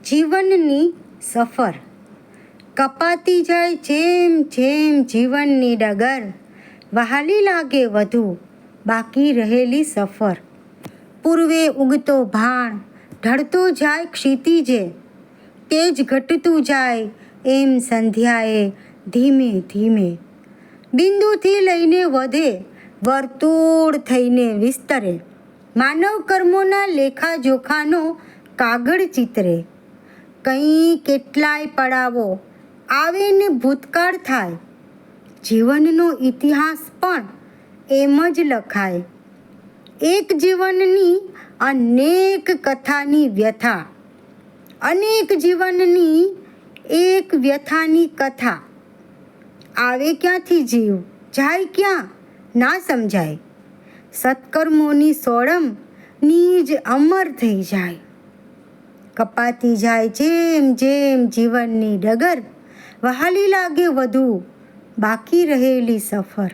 જીવનની સફર કપાતી જાય જેમ જેમ જીવનની ડગર, વહાલી લાગે વધુ બાકી રહેલી સફર. પૂર્વે ઉગતો ભાણ ઢળતો જાય ક્ષિતિજે, તેજ ઘટતું જાય એમ સંધ્યાએ ધીમે ધીમે. બિંદુથી લઈને વધે વર્તુળ થઈને વિસ્તરે, માનવ કર્મોના લેખાજોખાનો કાગળ ચિતરે. કંઈ કેટલાય પડાવો આવે ને ભૂતકાળ થાય, જીવનનો ઇતિહાસ પણ એમ જ લખાય. એક જીવનની અનેક કથાની વ્યથા, અનેક જીવનની એક વ્યથાની કથા. આવે ક્યાંથી જીવ, જાય ક્યાં ના સમજાય. સત્કર્મોની સોડમ નીજ અમર થઈ જાય. કપાતી જાય જેમ જેમ જીવનની ડગર, વહાલી લાગે વધુ બાકી રહેલી સફર.